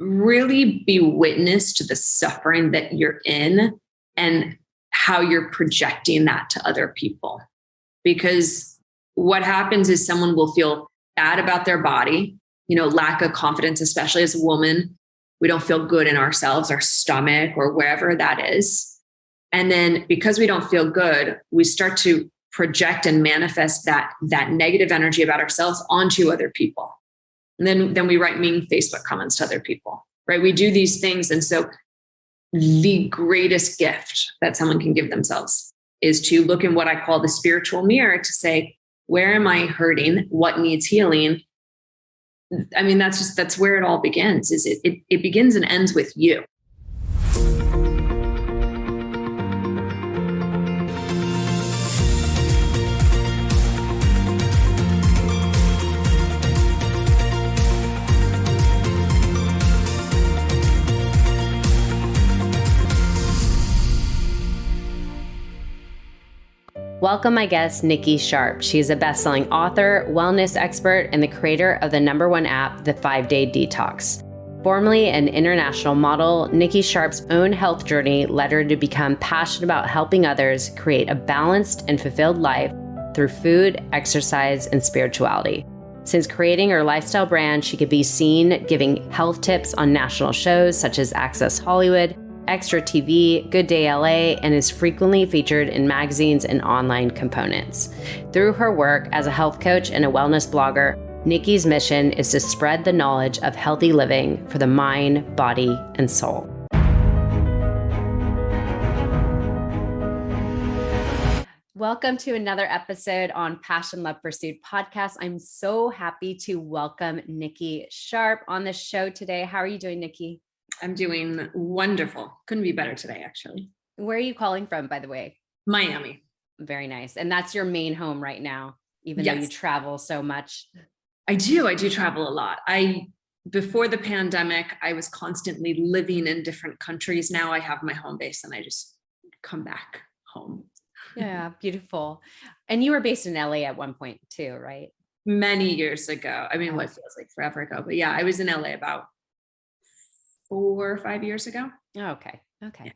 really be witness to the suffering that you're in and how you're projecting that to other people. Because what happens is someone will feel bad about their body, lack of confidence, especially as a woman. We don't feel good in ourselves, our stomach, or wherever that is. And then because we don't feel good, we start to project and manifest that negative energy about ourselves onto other people. And then we write mean Facebook comments to other people, right? We do these things. And so the greatest gift that someone can give themselves is to look in what I call the spiritual mirror to say, where am I hurting? What needs healing? I mean, that's where it all begins. It begins and ends with you. Welcome my guest, Nikki Sharp. She is a best-selling author, wellness expert, and the creator of the #1 app, the 5-Day Detox. Formerly an international model, Nikki Sharp's own health journey led her to become passionate about helping others create a balanced and fulfilled life through food, exercise, and spirituality. Since creating her lifestyle brand, she could be seen giving health tips on national shows such as Access Hollywood, Extra TV, Good Day LA, and is frequently featured in magazines and online components. Through her work as a health coach and a wellness blogger, Nikki's mission is to spread the knowledge of healthy living for the mind, body, and soul. Welcome to another episode on Passion, Love, Pursuit podcast. I'm so happy to welcome Nikki Sharp on the show today. How are you doing, Nikki? I'm doing wonderful. Couldn't be better today, actually. Where are you calling from, by the way? Miami. Very nice. And that's your main home right now, even though you travel so much. I do travel a lot. Before the pandemic, I was constantly living in different countries. Now I have my home base and I just come back home. Yeah, beautiful. And you were based in LA at one point too, right? Many years ago. I mean, what feels like forever ago, but yeah, I was in LA about 4 or 5 years ago. Okay. Yeah.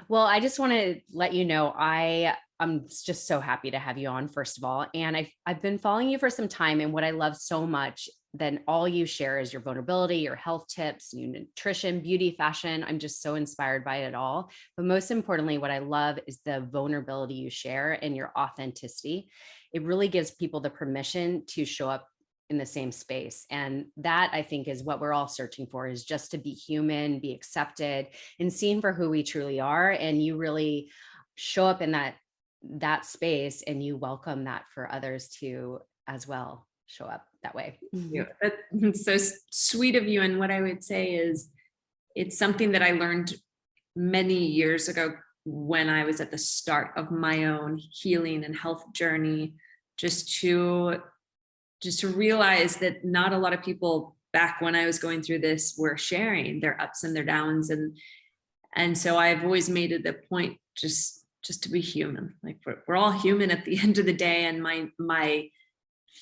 Well, I just want to let you know, I'm just so happy to have you on, first of all. And I've been following you for some time. And what I love so much, then all you share is your vulnerability, your health tips, your nutrition, beauty, fashion. I'm just so inspired by it all. But most importantly, what I love is the vulnerability you share and your authenticity. It really gives people the permission to show up in the same space. And that, I think, is what we're all searching for, is just to be human, be accepted and seen for who we truly are. And you really show up in that space, and you welcome that for others to as well show up that way. Yeah, that's so sweet of you. And what I would say is it's something that I learned many years ago when I was at the start of my own healing and health journey, just to realize that not a lot of people back when I was going through this were sharing their ups and their downs. And so I've always made it a point just to be human. Like we're all human at the end of the day, and my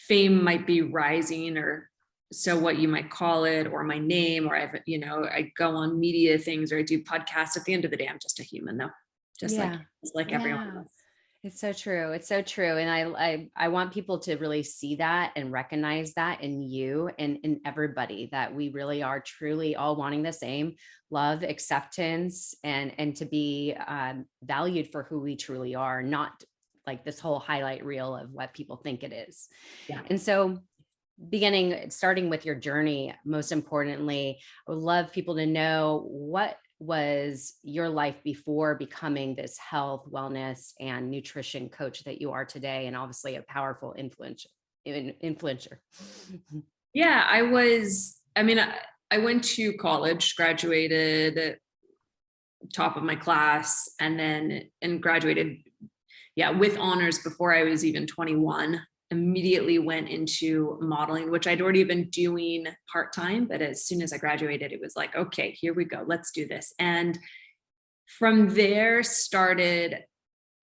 fame might be rising, or so what you might call it, or my name, or I go on media things, or I do podcasts. At the end of the day, I'm just a human though. Just like everyone else. It's so true. It's so true. And I want people to really see that and recognize that in you and in everybody, that we really are truly all wanting the same: love, acceptance, and to be valued for who we truly are, not like this whole highlight reel of what people think it is. Yeah. And so starting with your journey, most importantly, I would love people to know, what was your life before becoming this health, wellness, and nutrition coach that you are today, and obviously a powerful influencer? Yeah, I went to college, graduated top of my class, and graduated, with honors before I was even 21. Immediately went into modeling, which I'd already been doing part-time. But as soon as I graduated, it was like, okay, here we go, let's do this. And from there started,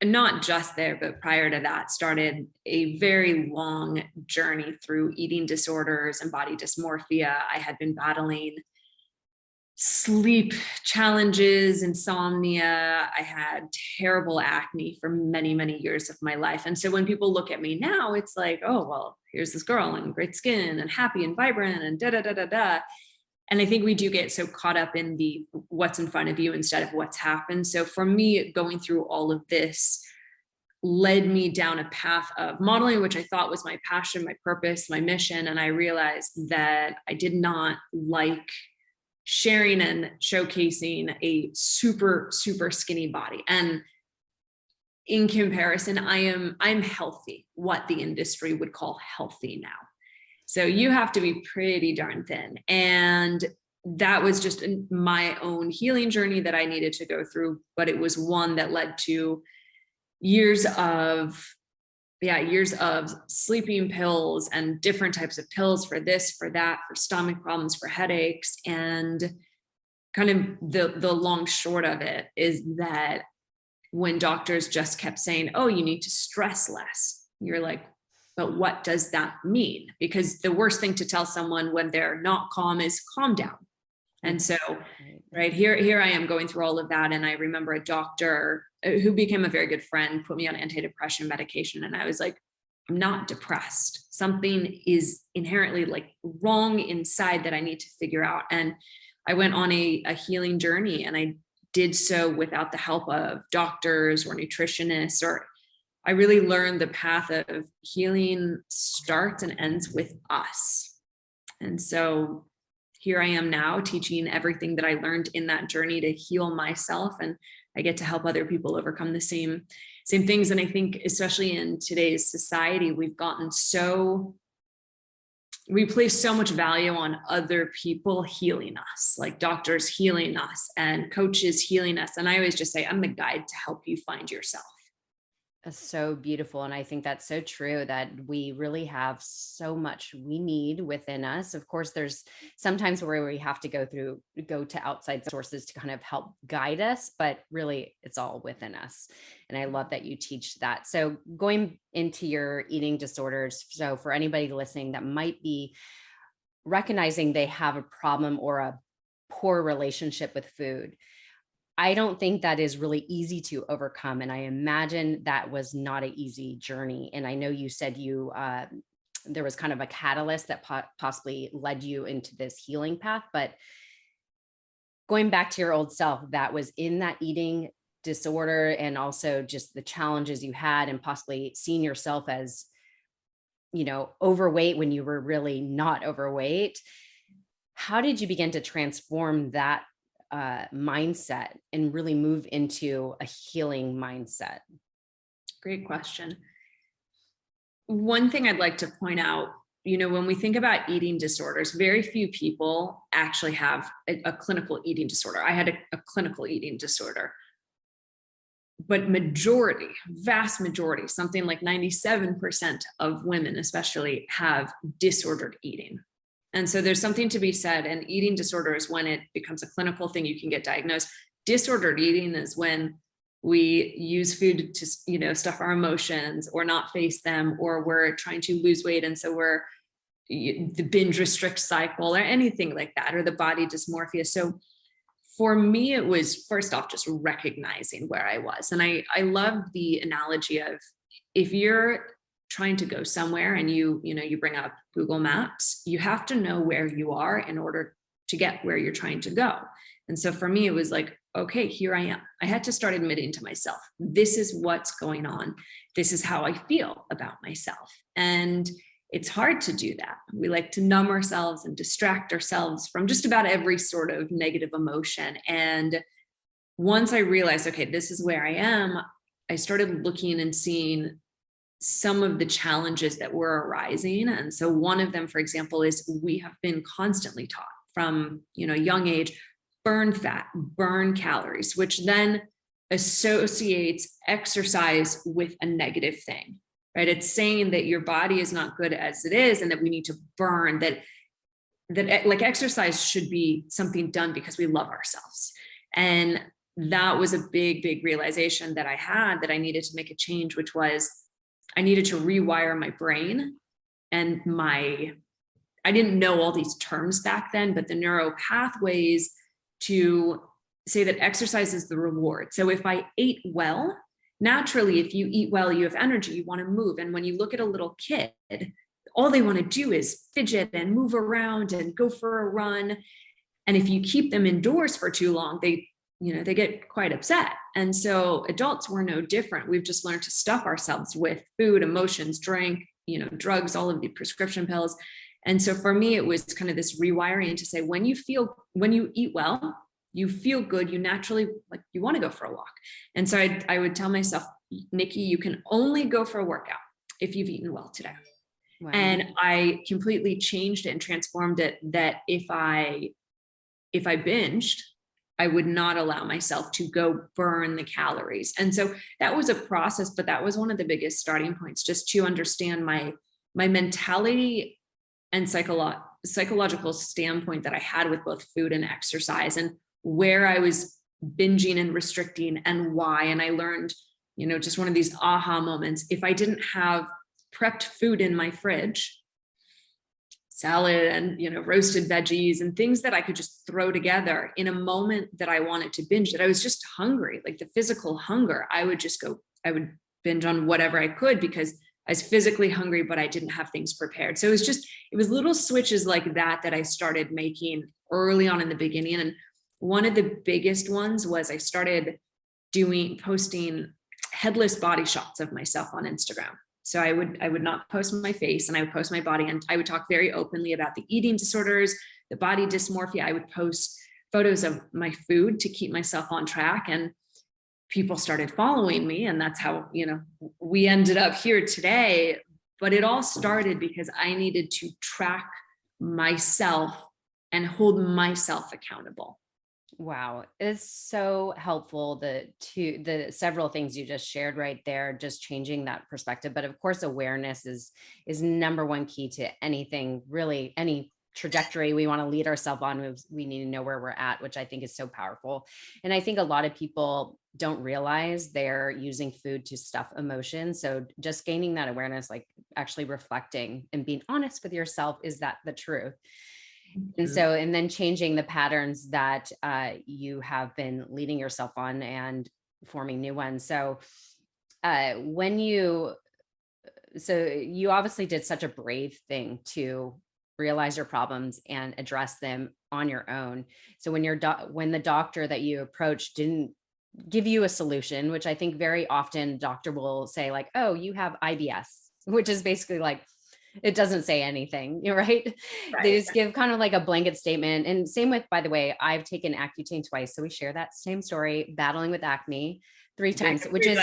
not just there, but prior to that, started a very long journey through eating disorders and body dysmorphia. I had been battling sleep challenges, insomnia. I had terrible acne for many, many years of my life. And so when people look at me now, it's like, oh, well, here's this girl and great skin and happy and vibrant and da, da, da, da, da. And I think we do get so caught up in the what's in front of you instead of what's happened. So for me, going through all of this led me down a path of modeling, which I thought was my passion, my purpose, my mission. And I realized that I did not like sharing and showcasing a super, super skinny body. And in comparison, I'm healthy, what the industry would call healthy now. So you have to be pretty darn thin. And that was just my own healing journey that I needed to go through. But it was one that led to years of sleeping pills and different types of pills for this, for that, for stomach problems, for headaches. And kind of the long short of it is that when doctors just kept saying, oh, you need to stress less, you're like, but what does that mean? Because the worst thing to tell someone when they're not calm is calm down. And so right here I am going through all of that. And I remember a doctor who became a very good friend put me on antidepressant medication. And I was like, I'm not depressed. Something is inherently like wrong inside that I need to figure out. And I went on a healing journey, and I did so without the help of doctors or nutritionists, or I really learned the path of healing starts and ends with us. And so here I am now teaching everything that I learned in that journey to heal myself, and I get to help other people overcome the same things. And I think especially in today's society, we place so much value on other people healing us, like doctors healing us and coaches healing us. And I always just say, I'm the guide to help you find yourself. That's so beautiful. And I think that's so true, that we really have so much we need within us. Of course, there's sometimes where we have to go to outside sources to kind of help guide us, but really it's all within us. And I love that you teach that. So going into your eating disorders. So for anybody listening that might be recognizing they have a problem or a poor relationship with food, I don't think that is really easy to overcome. And I imagine that was not an easy journey. And I know you said there was kind of a catalyst that possibly led you into this healing path, but going back to your old self that was in that eating disorder, and also just the challenges you had, and possibly seeing yourself as, overweight when you were really not overweight. How did you begin to transform that mindset and really move into a healing mindset? Great question. One thing I'd like to point out, when we think about eating disorders, very few people actually have a clinical eating disorder. I had a clinical eating disorder, but vast majority, something like 97% of women especially, have disordered eating. And so there's something to be said, and eating disorder is when it becomes a clinical thing, you can get diagnosed. Disordered eating is when we use food to, stuff our emotions or not face them, or we're trying to lose weight. And so we're the binge restrict cycle or anything like that, or the body dysmorphia. So for me, it was first off, just recognizing where I was. And I love the analogy of, if you're trying to go somewhere and you bring up Google Maps, you have to know where you are in order to get where you're trying to go. And so for me, it was like, okay, here I am. I had to start admitting to myself, this is what's going on. This is how I feel about myself. And it's hard to do that. We like to numb ourselves and distract ourselves from just about every sort of negative emotion. And once I realized, okay, this is where I am, I started looking and seeing some of the challenges that were arising. And so one of them, for example, is we have been constantly taught from, young age, burn fat, burn calories, which then associates exercise with a negative thing, right? It's saying that your body is not good as it is, and that we need to burn, that like exercise should be something done because we love ourselves. And that was a big, big realization that I had, that I needed to make a change, which was I needed to rewire my brain and I didn't know all these terms back then, but the neuro pathways to say that exercise is the reward. So if I ate well, naturally, if you eat well, you have energy, you want to move. And when you look at a little kid, all they want to do is fidget and move around and go for a run. And if you keep them indoors for too long, they get quite upset. And so adults were no different. We've just learned to stuff ourselves with food, emotions, drink, drugs, all of the prescription pills. And so for me, it was kind of this rewiring to say, when you eat well, you feel good, you naturally, like, you want to go for a walk. And so I would tell myself, Nikki, you can only go for a workout if you've eaten well today. Wow. And I completely changed it and transformed it, that if I binged, I would not allow myself to go burn the calories. And so that was a process, but that was one of the biggest starting points, just to understand my mentality and psychological standpoint that I had with both food and exercise, and where I was binging and restricting and why. And I learned, just one of these aha moments. If I didn't have prepped food in my fridge, salad and, roasted veggies and things that I could just throw together in a moment that I wanted to binge, that I was just hungry, like the physical hunger, I would binge on whatever I could because I was physically hungry, but I didn't have things prepared. So it was little switches like that I started making early on in the beginning. And one of the biggest ones was I started posting headless body shots of myself on Instagram. So I would not post my face, and I would post my body, and I would talk very openly about the eating disorders, the body dysmorphia. I would post photos of my food to keep myself on track, and people started following me. And that's how, we ended up here today. But it all started because I needed to track myself and hold myself accountable. Wow. It's so helpful, the several things you just shared right there, just changing that perspective. But of course, awareness is number one key to anything, really, any trajectory we want to lead ourselves on. We need to know where we're at, which I think is so powerful. And I think a lot of people don't realize they're using food to stuff emotions. So just gaining that awareness, like actually reflecting and being honest with yourself, is that the truth? And so, and then changing the patterns that you have been leading yourself on and forming new ones. So you obviously did such a brave thing to realize your problems and address them on your own. So when the doctor that you approached didn't give you a solution, which I think very often doctor will say like, oh, you have IBS, which is basically like, it doesn't say anything, right? They just give kind of like a blanket statement. And same with, by the way, I've taken Accutane twice. So we share that same story, battling with acne 3 times, which is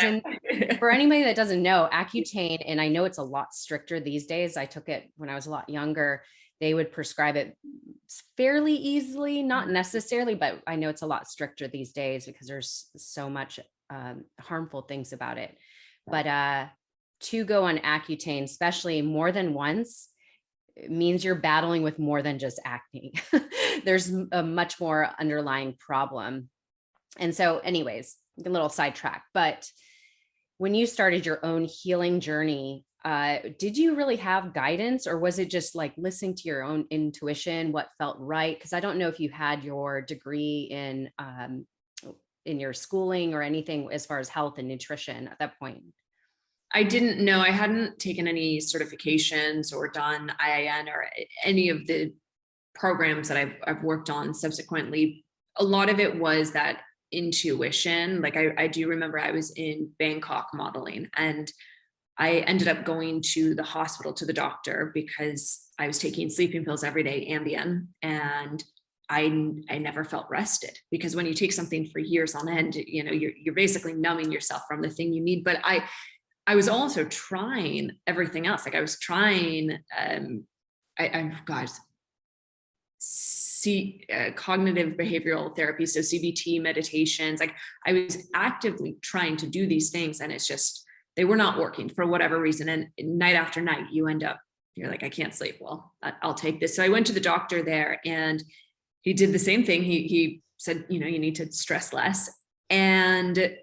for anybody that doesn't know, Accutane, and I know it's a lot stricter these days. I took it when I was a lot younger. They would prescribe it fairly easily, not necessarily, but I know it's a lot stricter these days because there's so much harmful things about it. But to go on Accutane, especially more than once, means you're battling with more than just acne. There's a much more underlying problem. And so anyways, a little sidetrack, but when you started your own healing journey, did you really have guidance, or was it just like listening to your own intuition, what felt right? Because I don't know if you had your degree in your schooling or anything as far as health and nutrition at that point. I didn't know. I hadn't taken any certifications or done IIN or any of the programs that I've worked on subsequently. A lot of it was that intuition. Like I do remember I was in Bangkok modeling, and I ended up going to the hospital, to the doctor, because I was taking sleeping pills every day, Ambien, and I never felt rested, because when you take something for years on end, you're basically numbing yourself from the thing you need. But I was also trying everything else. Like I was trying, cognitive behavioral therapy, so CBT, meditations. Like I was actively trying to do these things, and it's just, they were not working for whatever reason. And night after night, you're like, I can't sleep. Well, I'll take this. So I went to the doctor there, and he did the same thing. He said, you need to stress less. And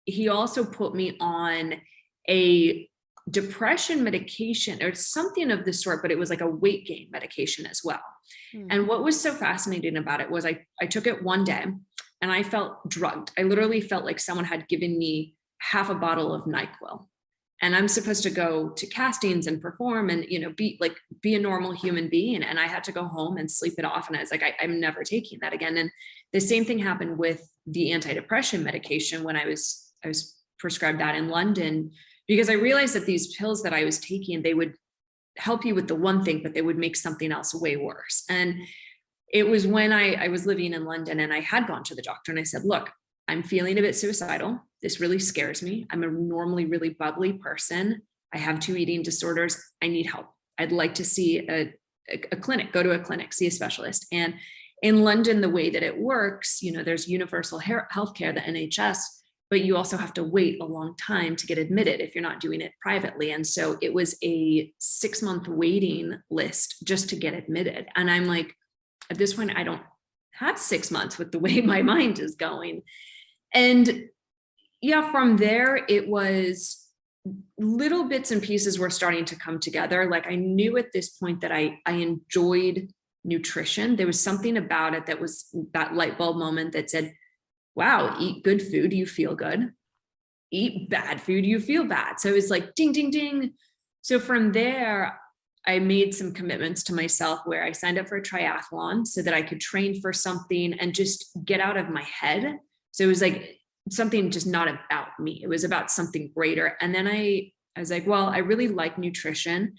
he also put me on a depression medication or something of the sort, but it was like a weight gain medication as well. And what was so fascinating about it was I took it one day and I felt drugged. I literally felt like someone had given me half a bottle of NyQuil. And I'm supposed to go to castings and perform and, be a normal human being. And I had to go home and sleep it off. And I was like, I'm never taking that again. And the same thing happened with the antidepressant medication when I was prescribed that in London, because I realized that these pills that I was taking, they would help you with the one thing, but they would make something else way worse. And it was when I was living in London and I had gone to the doctor and I said, look, I'm feeling a bit suicidal. This really scares me. I'm a normally really bubbly person. I have 2 eating disorders. I need help. I'd like to see a clinic, go to a clinic, see a specialist. And in London, the way that it works, there's universal healthcare, the NHS, but you also have to wait a long time to get admitted if you're not doing it privately. And so it was a 6-month waiting list just to get admitted. And I'm like, at this point, I don't have 6 months with the way my mind is going. And yeah, from there, it was little bits and pieces were starting to come together. Like I knew at this point that I enjoyed nutrition. There was something about it that was that light bulb moment that said, wow, eat good food, you feel good. Eat bad food, you feel bad. So it was like ding, ding, ding. So from there, I made some commitments to myself where I signed up for a triathlon so that I could train for something and just get out of my head. So it was like something just not about me. It was about something greater. And then I was like, well, I really like nutrition.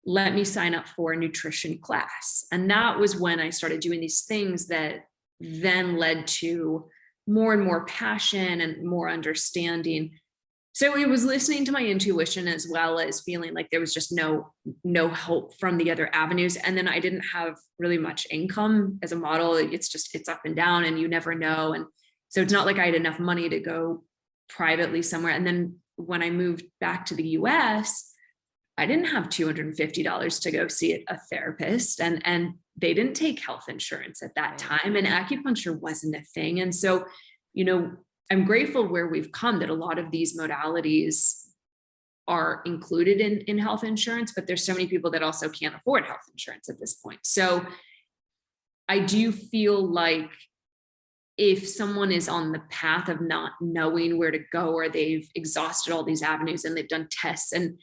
Let me sign up for a nutrition class. And that was when I started doing these things that then led to more and more passion and more understanding. So it was listening to my intuition as well as feeling like there was just no hope from the other avenues. And then I didn't have really much income as a model. It's up and down and you never know. And so it's not like I had enough money to go privately somewhere. And then when I moved back to the US, I didn't have $250 to go see a therapist, and they didn't take health insurance at that time, and acupuncture wasn't a thing. And so, I'm grateful where we've come that a lot of these modalities are included in health insurance, but there's so many people that also can't afford health insurance at this point. So I do feel like if someone is on the path of not knowing where to go, or they've exhausted all these avenues and they've done tests, and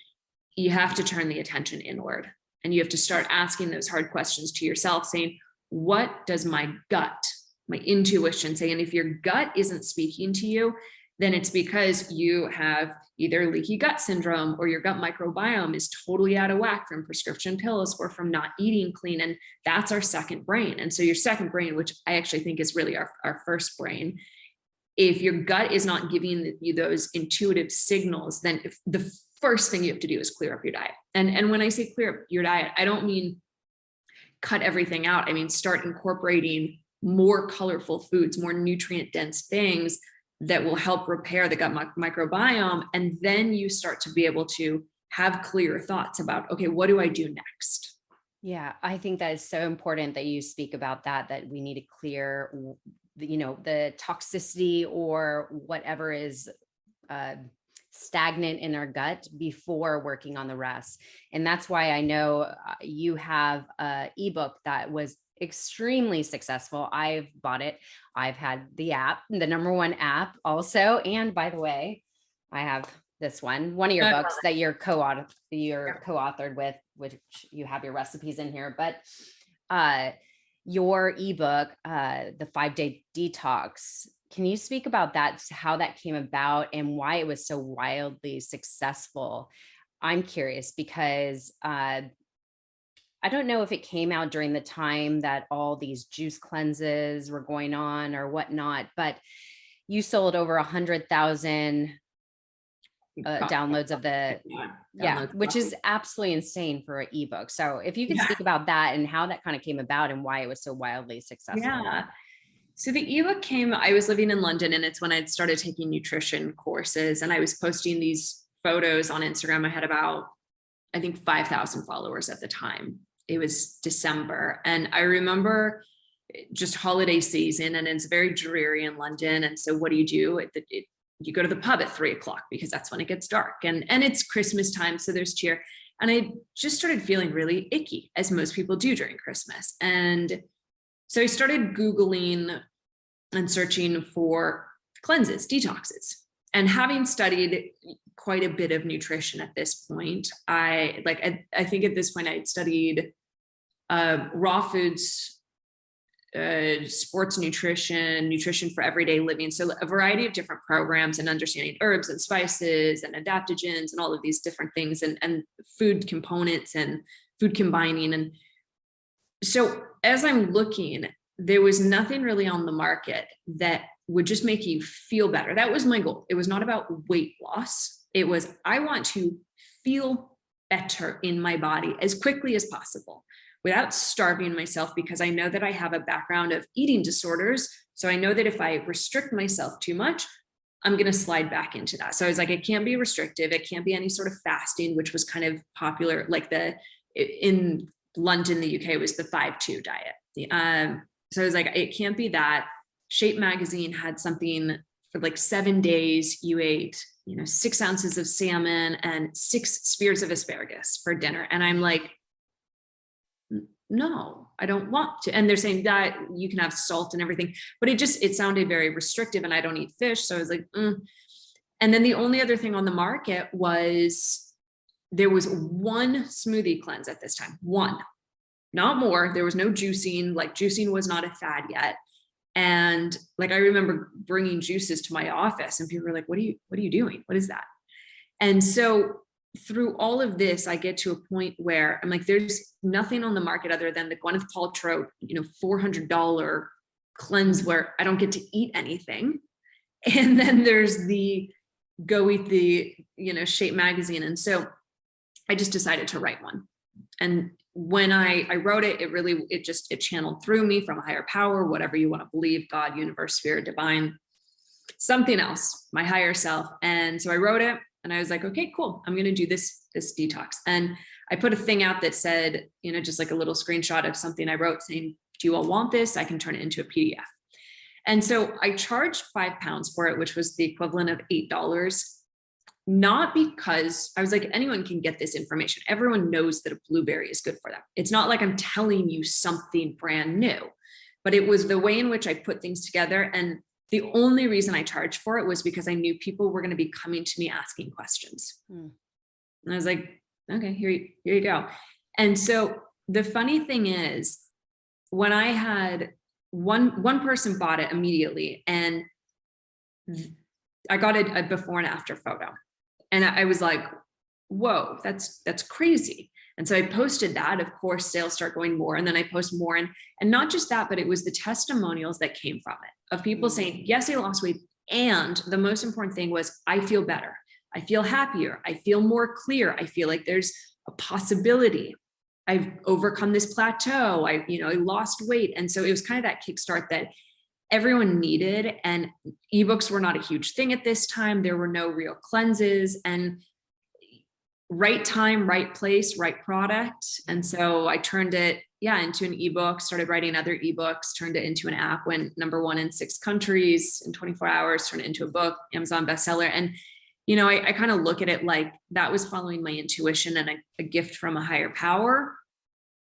you have to turn the attention inward and you have to start asking those hard questions to yourself, saying, what does my gut, my intuition say? And if your gut isn't speaking to you, then it's because you have either leaky gut syndrome or your gut microbiome is totally out of whack from prescription pills or from not eating clean. And that's our second brain. And so your second brain, which I actually think is really our first brain, if your gut is not giving you those intuitive signals, then if the first thing you have to do is clear up your diet. And when I say clear up your diet, I don't mean cut everything out. I mean, start incorporating more colorful foods, more nutrient dense things that will help repair the gut microbiome. And then you start to be able to have clear thoughts about, okay, what do I do next? Yeah, I think that is so important that you speak about that we need to clear, the toxicity or whatever is stagnant in our gut before working on the rest. And that's why I know you have an ebook that was extremely successful. I've bought it. I've had the app, the #1 app also. And by the way, I have this one of your books that you're co-authored with, which you have your recipes in here, but your ebook, the 5-day detox. Can you speak about that, how that came about and why it was so wildly successful? I'm curious because I don't know if it came out during the time that all these juice cleanses were going on or whatnot, but you sold over 100,000 downloads of which is absolutely insane for an ebook. So if you could speak about that and how that kind of came about and why it was so wildly successful. Yeah. So the ebook came, I was living in London, and it's when I'd started taking nutrition courses, and I was posting these photos on Instagram. I had about, I think, 5,000 followers at the time. It was December. And I remember just holiday season, and it's very dreary in London. And so what do? you go to the pub at 3 o'clock because that's when it gets dark, and it's Christmas time. So there's cheer. And I just started feeling really icky, as most people do during Christmas. And so I started Googling and searching for cleanses, detoxes. And having studied quite a bit of nutrition at this point, I think at this point I had studied raw foods, sports nutrition for everyday living. So a variety of different programs, and understanding herbs and spices and adaptogens and all of these different things, and food components and food combining. And so as I'm looking, there was nothing really on the market that would just make you feel better. That was my goal. It was not about weight loss. It was, I want to feel better in my body as quickly as possible without starving myself, because I know that I have a background of eating disorders. So I know that if I restrict myself too much, I'm going to slide back into that. So I was like, it can't be restrictive. It can't be any sort of fasting, which was kind of popular. Like in London, the UK, was the 5-2 diet. So I was like, it can't be that. Shape magazine had something for like 7 days. You ate, 6 ounces of salmon and 6 spears of asparagus for dinner. And I'm like, no, I don't want to. And they're saying that you can have salt and everything, but it sounded very restrictive, and I don't eat fish. So I was like, And then the only other thing on the market was, there was one smoothie cleanse at this time, one, not more. There was no juicing. Like, juicing was not a fad yet. And like, I remember bringing juices to my office, and people were like, what are you doing? What is that? And so through all of this, I get to a point where I'm like, there's nothing on the market other than the Gwyneth Paltrow, $400 cleanse where I don't get to eat anything. And then there's the go eat the, Shape magazine. And so I just decided to write one. And when I wrote it, it channeled through me from a higher power, whatever you want to believe, God, universe, spirit, divine, something else, my higher self. And so I wrote it, and I was like, okay, cool. I'm going to do this detox. And I put a thing out that said, just like a little screenshot of something I wrote saying, do you all want this? I can turn it into a PDF. And so I charged £5 for it, which was the equivalent of $8. Not because I was like, anyone can get this information. Everyone knows that a blueberry is good for them. It's not like I'm telling you something brand new, but it was the way in which I put things together. And the only reason I charged for it was because I knew people were going to be coming to me asking questions. And I was like, okay, here you go. And so the funny thing is, when I had one person bought it immediately, and I got a before and after photo. And I was like, whoa, that's crazy. And so I posted that. Of course, sales start going more, and then I post more. And not just that, but it was the testimonials that came from it, of people saying, yes, I lost weight. And the most important thing was, I feel better. I feel happier. I feel more clear. I feel like there's a possibility. I've overcome this plateau. I lost weight. And so it was kind of that kickstart that everyone needed. And ebooks were not a huge thing at this time. There were no real cleanses, and right time, right place, right product. And so I turned it into an ebook, started writing other ebooks, turned it into an app, went #1 in 6 countries in 24 hours, turned it into a book, Amazon bestseller. And, I kind of look at it like that was following my intuition and a gift from a higher power,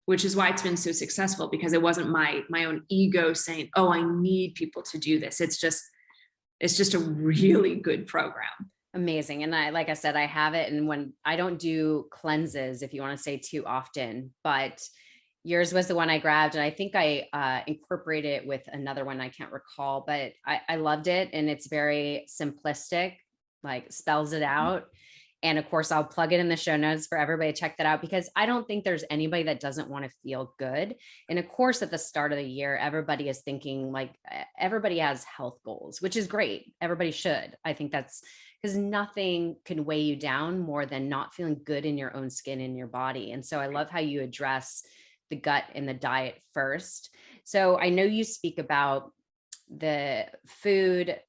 which is why it's been so successful, because it wasn't my own ego saying, oh, I need people to do this. It's just a really good program. Amazing. And like I said, I have it. And when I don't do cleanses, if you want to say too often, but yours was the one I grabbed. And I think I incorporated it with another one. I can't recall, but I loved it. And it's very simplistic, like spells it out. And of course, I'll plug it in the show notes for everybody to check that out, because I don't think there's anybody that doesn't want to feel good. And of course, at the start of the year, everybody is thinking, like, everybody has health goals, which is great. Everybody should. I think that's because nothing can weigh you down more than not feeling good in your own skin, in your body. And so I love how you address the gut and the diet first. So I know you speak about the food,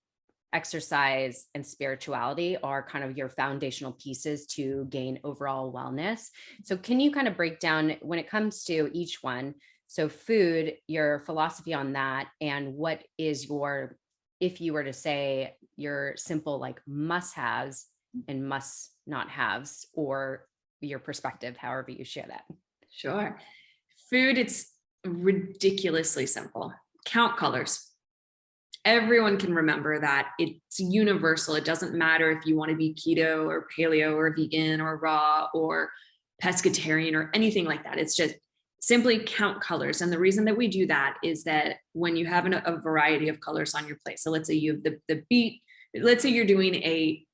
exercise, and spirituality are kind of your foundational pieces to gain overall wellness. So can you kind of break down when it comes to each one? So food, your philosophy on that, and what is your if you were to say your simple like must-haves and must not haves, or your perspective, however you share that. Sure. Food, it's ridiculously simple. Count colors. Everyone can remember that. It's universal. It doesn't matter if you want to be keto or paleo or vegan or raw or pescatarian or anything like that. It's just simply count colors. And the reason that we do that is that when you have a variety of colors on your plate, so let's say you have the beet, let's say you're doing a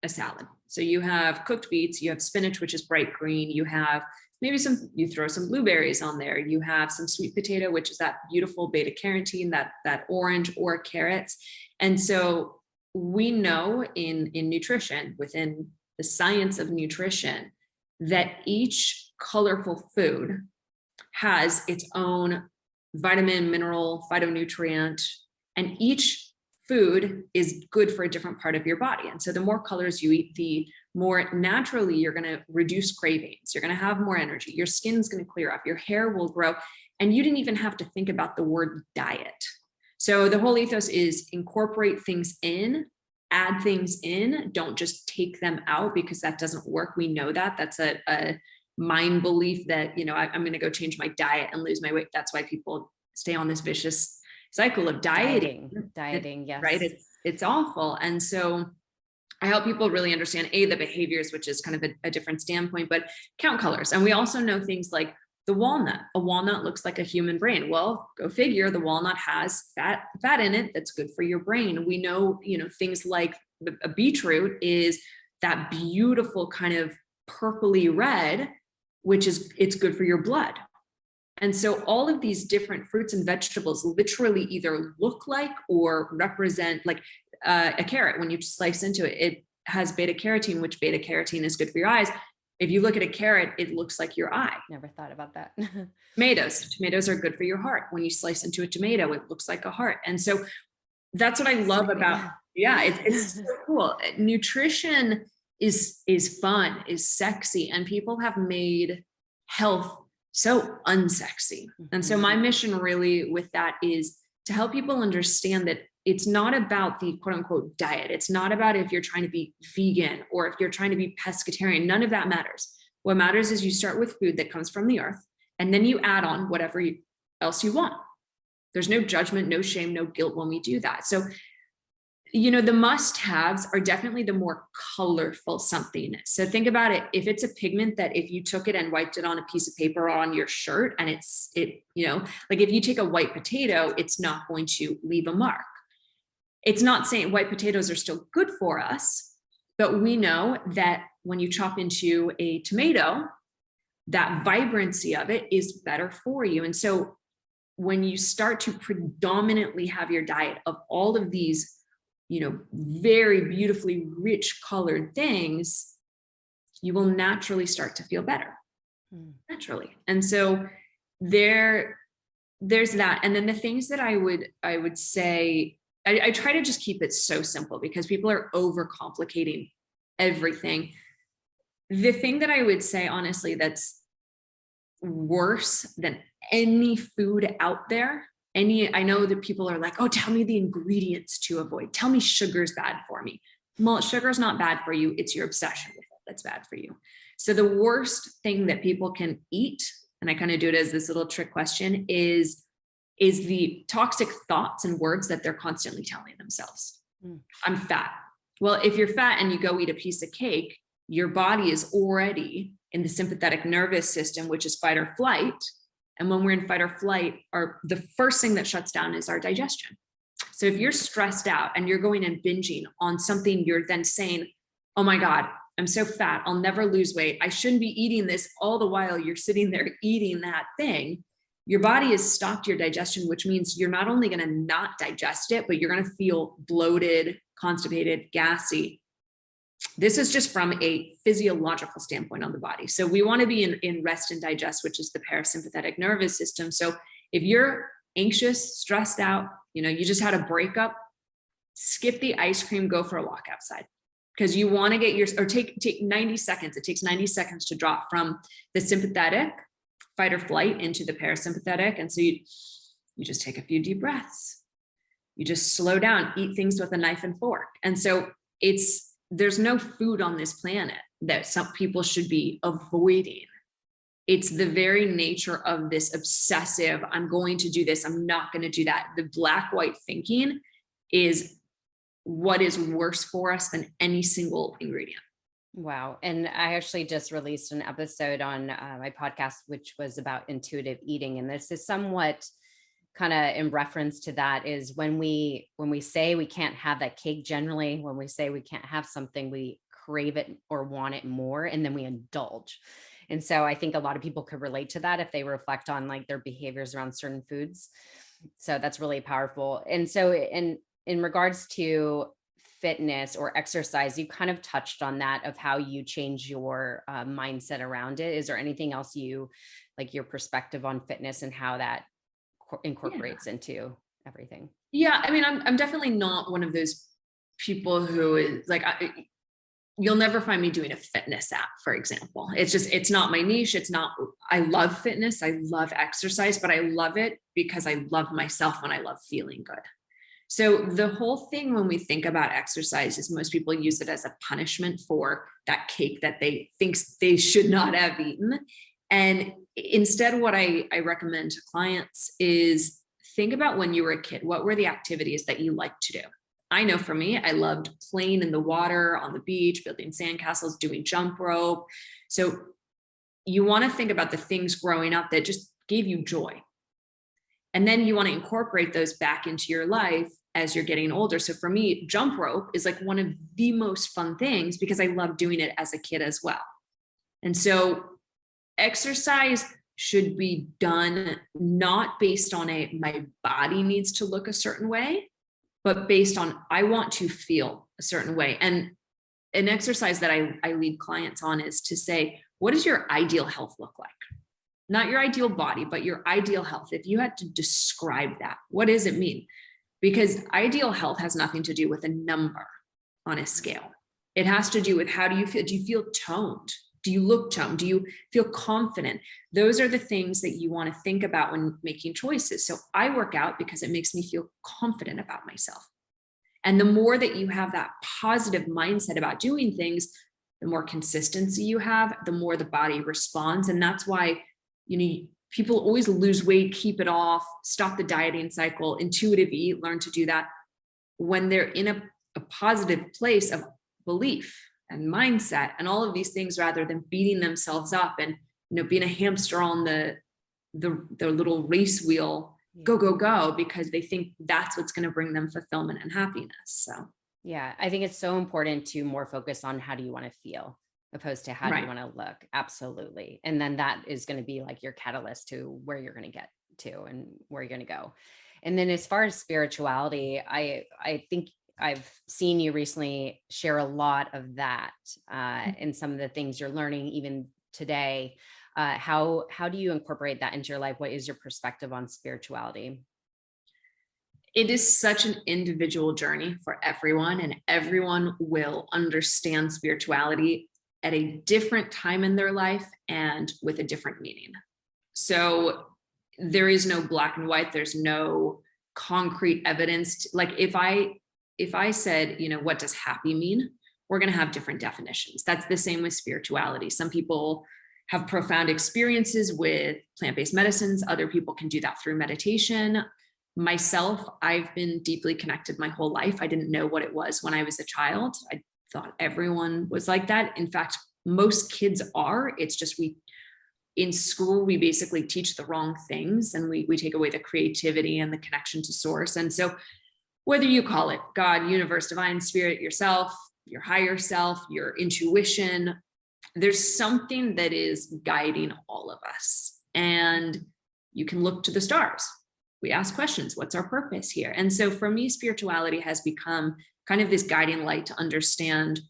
salad. So you have cooked beets, you have spinach, which is bright green, you have maybe you throw some blueberries on there, you have some sweet potato, which is that beautiful beta carotene, that orange, or carrots. And so we know in nutrition, within the science of nutrition, that each colorful food has its own vitamin, mineral, phytonutrient, and each food is good for a different part of your body. And so the more colors you eat, the more naturally you're going to reduce cravings. You're going to have more energy. Your skin's going to clear up. Your hair will grow. And you didn't even have to think about the word diet. So the whole ethos is incorporate things in, add things in, don't just take them out, because that doesn't work. We know that. That's a mind belief that, I'm going to go change my diet and lose my weight. That's why people stay on this vicious cycle of dieting, yes. Right. It's awful. And so I help people really understand the behaviors, which is kind of a different standpoint, but count colors. And we also know things like the walnut. A walnut looks like a human brain. Well, go figure, the walnut has fat in it that's good for your brain. We know, things like a beetroot is that beautiful kind of purpley red, which is, it's good for your blood. And so all of these different fruits and vegetables literally either look like or represent, like a carrot. When you slice into it, it has beta carotene, which beta carotene is good for your eyes. If you look at a carrot, it looks like your eye. Never thought about that. Tomatoes are good for your heart. When you slice into a tomato, it looks like a heart. And so that's what I love about, it's so cool. Nutrition is fun, is sexy, and people have made health so unsexy. And so my mission really with that is to help people understand that it's not about the quote unquote diet. It's not about if you're trying to be vegan or if you're trying to be pescatarian. None of that matters. What matters is you start with food that comes from the earth, and then you add on whatever else you want. There's no judgment, no shame, no guilt when we do that. So, the must-haves are definitely the more colorful something. So think about it. If it's a pigment that if you took it and wiped it on a piece of paper or on your shirt, and like if you take a white potato, it's not going to leave a mark. It's not saying white potatoes are still good for us, but we know that when you chop into a tomato, that vibrancy of it is better for you. And so when you start to predominantly have your diet of all of these very beautifully rich colored things, you will naturally start to feel better naturally. And so there's that. And then the things that I would say, I try to just keep it so simple because people are overcomplicating everything. The thing that I would say, honestly, that's worse than any food out there, I know that people are like, oh, tell me the ingredients to avoid. Tell me sugar's bad for me. Well, sugar's not bad for you. It's your obsession with it that's bad for you. So the worst thing that people can eat, and I kind of do it as this little trick question, is the toxic thoughts and words that they're constantly telling themselves. I'm fat. Well, if you're fat and you go eat a piece of cake, your body is already in the sympathetic nervous system, which is fight or flight. And when we're in fight or flight, the first thing that shuts down is our digestion. So if you're stressed out and you're going and binging on something, you're then saying, oh my God, I'm so fat, I'll never lose weight, I shouldn't be eating this, all the while you're sitting there eating that thing. Your body has stopped your digestion, which means you're not only going to not digest it, but you're going to feel bloated, constipated, gassy. This is just from a physiological standpoint on the body. So we want to be in rest and digest, which is the parasympathetic nervous system. So if you're anxious, stressed out, you just had a breakup, skip the ice cream, go for a walk outside, because you want to get or take 90 seconds. It takes 90 seconds to drop from the sympathetic fight or flight into the parasympathetic. And so you just take a few deep breaths. You just slow down, eat things with a knife and fork. And so there's no food on this planet that some people should be avoiding. It's the very nature of this obsessive, I'm going to do this, I'm not going to do that. The black-white thinking is what is worse for us than any single ingredient. Wow. And I actually just released an episode on my podcast, which was about intuitive eating. And this is somewhat kind of in reference to that, is when we say we can't have that cake, generally, when we say we can't have something, we crave it or want it more, and then we indulge. And so I think a lot of people could relate to that if they reflect on like their behaviors around certain foods. So that's really powerful. And so in regards to fitness or exercise, you kind of touched on that, of how you change your mindset around it. Is there anything else like your perspective on fitness and how that incorporates into everything? Yeah. I mean, I'm definitely not one of those people who is like, you'll never find me doing a fitness app, for example. It's not my niche. I love fitness. I love exercise, but I love it because I love myself when I love feeling good. So the whole thing when we think about exercise is most people use it as a punishment for that cake that they think they should not have eaten. And instead, what I recommend to clients is think about when you were a kid. What were the activities that you liked to do? I know for me, I loved playing in the water, on the beach, building sandcastles, doing jump rope. So you want to think about the things growing up that just gave you joy. And then you want to incorporate those back into your life as you're getting older. So for me, jump rope is like one of the most fun things because I love doing it as a kid as well. And so exercise should be done not based on my body needs to look a certain way, but based on, I want to feel a certain way. And an exercise that I lead clients on is to say, what does your ideal health look like? Not your ideal body, but your ideal health. If you had to describe that, what does it mean? Because ideal health has nothing to do with a number on a scale. It has to do with, how do you feel? Do you feel toned? Do you look toned? Do you feel confident? Those are the things that you want to think about when making choices. So I work out because it makes me feel confident about myself. And the more that you have that positive mindset about doing things, the more consistency you have, the more the body responds. And that's why, people always lose weight, keep it off, stop the dieting cycle, intuitive eat, learn to do that when they're in a positive place of belief and mindset and all of these things, rather than beating themselves up and being a hamster on the little race wheel, go, because they think that's what's going to bring them fulfillment and happiness. So yeah, I think it's so important to more focus on how do you want to feel opposed to how do you want to look. Absolutely. And then that is going to be like your catalyst to where you're going to get to and where you're going to go. And then as far as spirituality, I think I've seen you recently share a lot of that in some of the things you're learning even today. How do you incorporate that into your life? What is your perspective on spirituality? It is such an individual journey for everyone, and everyone will understand spirituality at a different time in their life and with a different meaning. So there is no black and white. There's no concrete evidence. Like if I said, what does happy mean? We're going to have different definitions. That's the same with spirituality. Some people have profound experiences with plant-based medicines. Other people can do that through meditation. Myself, I've been deeply connected my whole life. I didn't know what it was when I was a child. I thought everyone was like that. In fact, most kids are. It's just in school, we basically teach the wrong things, and we take away the creativity and the connection to source. And so whether you call it God, universe, divine spirit, yourself, your higher self, your intuition, there's something that is guiding all of us. And you can look to the stars. We ask questions. What's our purpose here? And so for me, spirituality has become kind of this guiding light to understand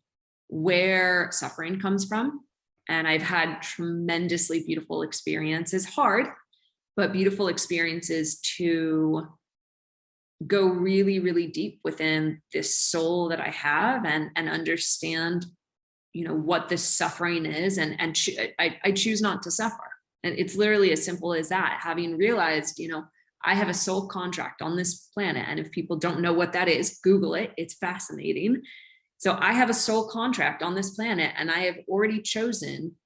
where suffering comes from. And I've had tremendously beautiful experiences, hard, but beautiful experiences to go really, really deep within this soul that I have and understand, what this suffering is. And I choose not to suffer. And it's literally as simple as that. Having realized, I have a soul contract on this planet. And if people don't know what that is, Google it. It's fascinating. So I have a soul contract on this planet, and I have already chosen,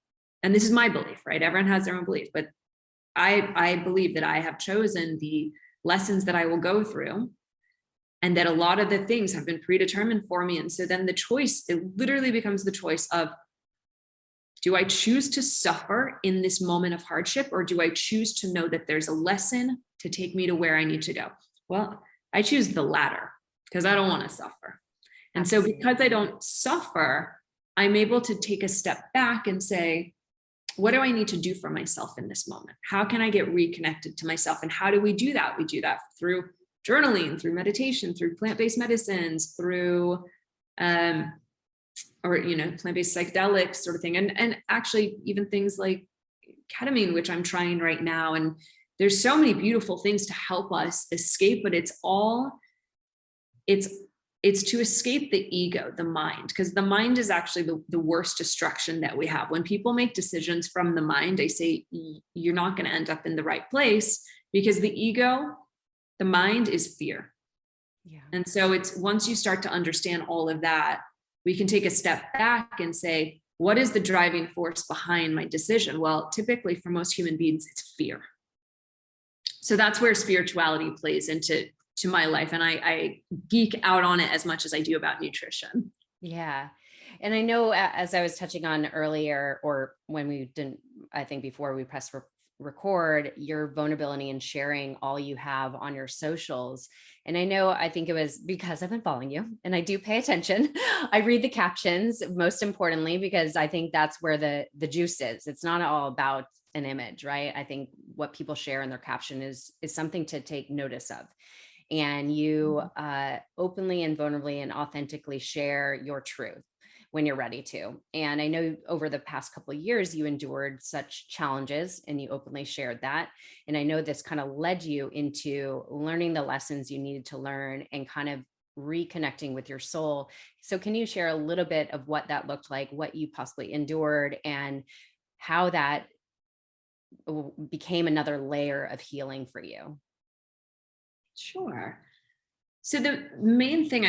and this is my belief, right? Everyone has their own belief, but I believe that I have chosen the lessons that I will go through, and that a lot of the things have been predetermined for me. And so then the choice, it literally becomes the choice of, do I choose to suffer in this moment of hardship, or do I choose to know that there's a lesson to take me to where I need to go? Well, I choose the latter, because I don't want to suffer. And so because I don't suffer, I'm able to take a step back and say, what do I need to do for myself in this moment? How can I get reconnected to myself? And how do we do that? We do that through journaling, through meditation, through plant-based medicines, through plant-based psychedelics sort of thing. And actually even things like ketamine, which I'm trying right now. And there's so many beautiful things to help us escape, but it's to escape the ego, the mind, because the mind is actually the worst destruction that we have. When people make decisions from the mind, I say, you're not going to end up in the right place, because the ego, the mind is fear. Yeah. And so it's, once you start to understand all of that, we can take a step back and say, what is the driving force behind my decision? Well, typically for most human beings, it's fear. So that's where spirituality plays into my life. And I geek out on it as much as I do about nutrition. Yeah. And I know, as I was touching on earlier, or when we didn't, I think before we pressed record, your vulnerability and sharing all you have on your socials. And I know, I think it was because I've been following you and I do pay attention. I read the captions, most importantly, because I think that's where the juice is. It's not all about an image, right? I think what people share in their caption is something to take notice of. And you openly and vulnerably and authentically share your truth when you're ready to. And I know over the past couple of years, you endured such challenges and you openly shared that. And I know this kind of led you into learning the lessons you needed to learn and kind of reconnecting with your soul. So can you share a little bit of what that looked like, what you possibly endured, and how that became another layer of healing for you? Sure. So the main thing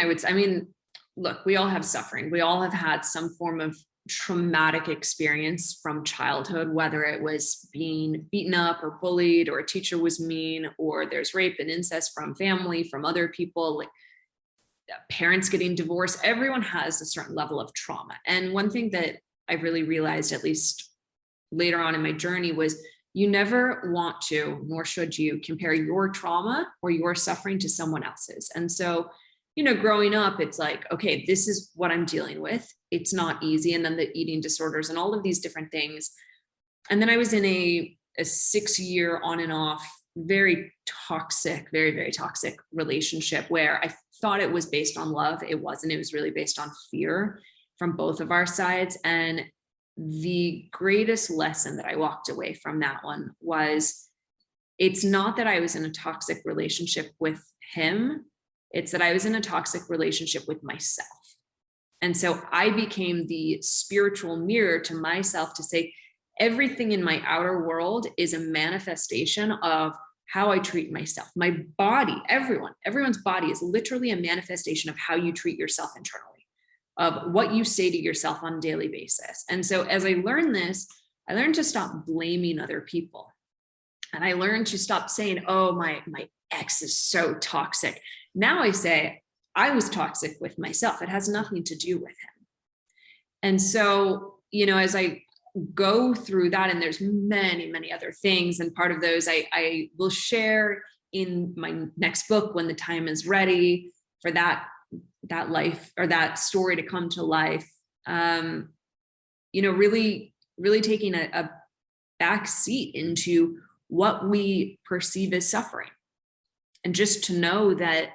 look, we all have suffering. We all have had some form of traumatic experience from childhood, whether it was being beaten up or bullied, or a teacher was mean, or there's rape and incest from family, from other people, like parents getting divorced. Everyone has a certain level of trauma. And one thing that I really realized, at least later on in my journey, was you never want to, nor should you, compare your trauma or your suffering to someone else's. And so, growing up, it's like, okay, this is what I'm dealing with. It's not easy. And then the eating disorders and all of these different things. And then I was in a 6-year on and off, very toxic, very, very toxic relationship where I thought it was based on love. It wasn't. It was really based on fear from both of our sides. And the greatest lesson that I walked away from that one was, it's not that I was in a toxic relationship with him. It's that I was in a toxic relationship with myself. And so I became the spiritual mirror to myself to say, everything in my outer world is a manifestation of how I treat myself. My body, everyone's body is literally a manifestation of how you treat yourself internally, of what you say to yourself on a daily basis. And so as I learned this, I learned to stop blaming other people. And I learned to stop saying, oh, my ex is so toxic. Now I say, I was toxic with myself. It has nothing to do with him. And so, as I go through that, and there's many, many other things, and part of those I will share in my next book when the time is ready for that life, or that story to come to life. Really taking a back seat into what we perceive as suffering. And just to know that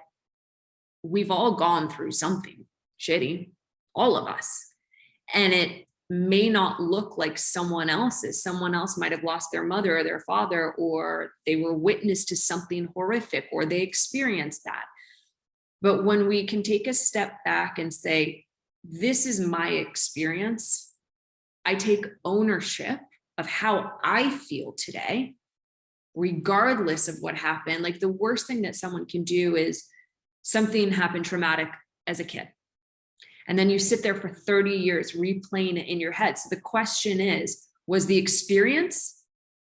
we've all gone through something shitty, all of us. And it may not look like someone else's. Someone else might have lost their mother or their father, or they were witness to something horrific, or they experienced that. But when we can take a step back and say, this is my experience, I take ownership of how I feel today, regardless of what happened. Like the worst thing that someone can do is something happened traumatic as a kid. And then you sit there for 30 years replaying it in your head. So the question is, was the experience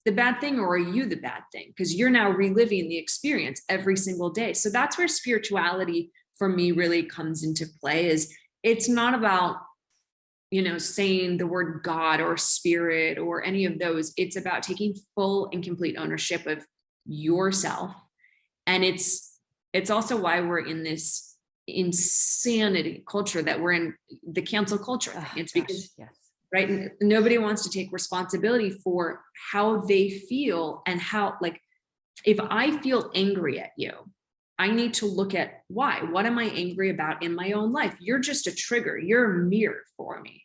the bad thing, or are you the bad thing? Because you're now reliving the experience every single day. So that's where spirituality for me really comes into play. Is it's not about, saying the word God or spirit or any of those. It's about taking full and complete ownership of yourself. And it's also why we're in this insanity culture that we're in, the cancel culture. It's because, right, nobody wants to take responsibility for how they feel, and how, like, if I feel angry at you, I need to look at why. What am I angry about in my own life? You're just a trigger. You're a mirror for me.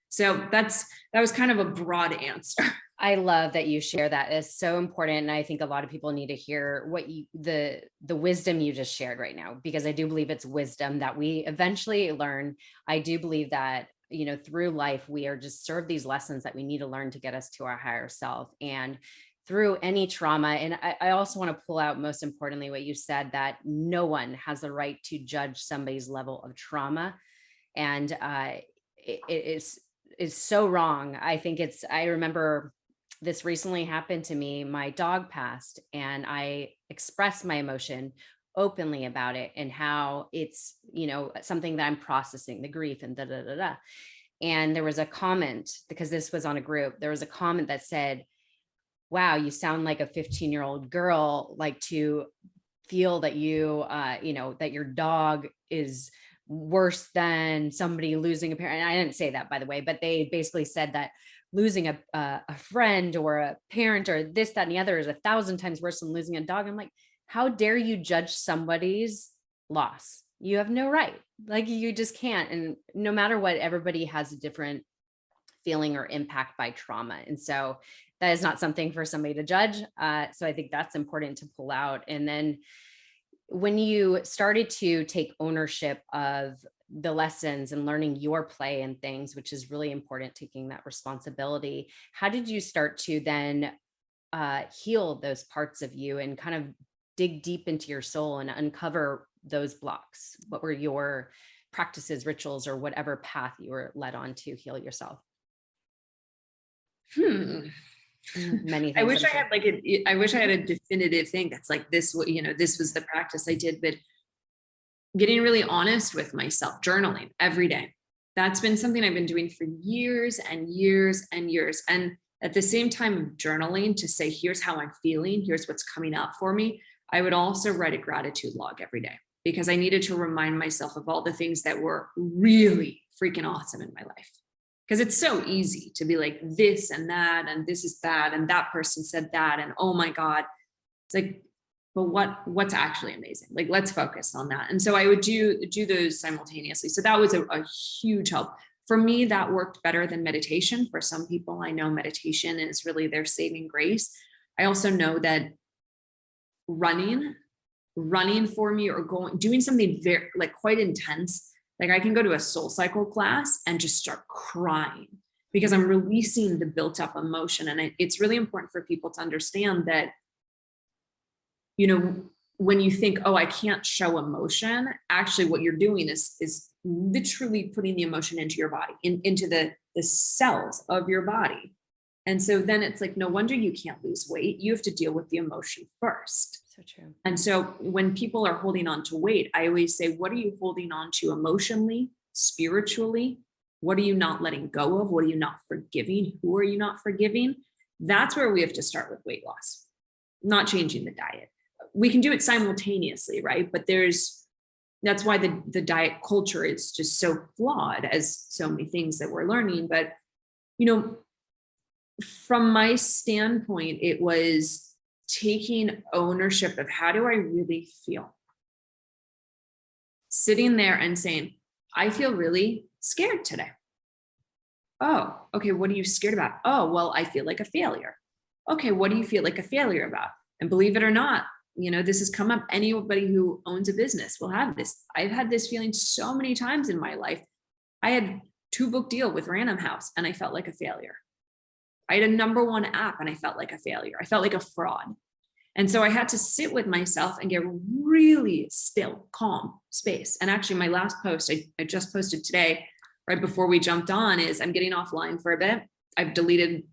So that was kind of a broad answer. I love that you share that. It's so important. And I think a lot of people need to hear what the wisdom you just shared right now, because I do believe it's wisdom that we eventually learn. I do believe that, through life, we are just served these lessons that we need to learn to get us to our higher self. And through any trauma. And I also want to pull out, most importantly, what you said, that no one has the right to judge somebody's level of trauma. And it's so wrong. I remember this recently happened to me. My dog passed, and I expressed my emotion openly about it, and how it's, something that I'm processing, the grief and And there was a comment, because this was on a group, there was a comment that said, wow, you sound like a 15-year-old girl, like to feel that that your dog is worse than somebody losing a parent. And I didn't say that, by the way, but they basically said that losing a friend or a parent or this, that, and the other is 1,000 times worse than losing a dog. I'm like, how dare you judge somebody's loss? You have no right. Like, you just can't. And no matter what, everybody has a different feeling or impact by trauma. And so that is not something for somebody to judge. So I think that's important to pull out. And then when you started to take ownership of the lessons and learning your play and things, which is really important, taking that responsibility, how did you start to then heal those parts of you and kind of dig deep into your soul and uncover those blocks? What were your practices, rituals, or whatever path you were led on to heal yourself? Many things. I wish I had a definitive thing that's like this, this was the practice I did, but getting really honest with myself, journaling every day. That's been something I've been doing for years and years and years. And at the same time, journaling to say, here's how I'm feeling, here's what's coming up for me. I would also write a gratitude log every day, because I needed to remind myself of all the things that were really freaking awesome in my life. Because it's so easy to be like this and that, and this is that, and that person said that, and oh my God. It's like, but what's actually amazing? Like, let's focus on that. And so I would do those simultaneously. So that was a huge help. For me, that worked better than meditation. For some people, I know meditation is really their saving grace. I also know that running for me, or doing something very, like, quite intense. Like, I can go to a Soul Cycle class and just start crying because I'm releasing the built up emotion. And it's really important for people to understand that, when you think, oh, I can't show emotion, actually what you're doing is literally putting the emotion into your body, into the cells of your body. And so then it's like, no wonder you can't lose weight. You have to deal with the emotion first. So true. And so when people are holding on to weight, I always say, what are you holding on to emotionally, spiritually? What are you not letting go of? What are you not forgiving? Who are you not forgiving? That's where we have to start with weight loss, not changing the diet. We can do it simultaneously, right? But that's why the diet culture is just so flawed, as so many things that we're learning. But, from my standpoint, it was taking ownership of, how do I really feel? Sitting there and saying, I feel really scared today. Oh, okay. What are you scared about? Oh, well, I feel like a failure. Okay. What do you feel like a failure about? And believe it or not, this has come up. Anybody who owns a business will have this. I've had this feeling so many times in my life. I had 2-book deal with Random House and I felt like a failure. I had a #1 app and I felt like a failure. I felt like a fraud. And so I had to sit with myself and get really still, calm space. And actually my last post, I just posted today, right before we jumped on, is I'm getting offline for a bit. I've deleted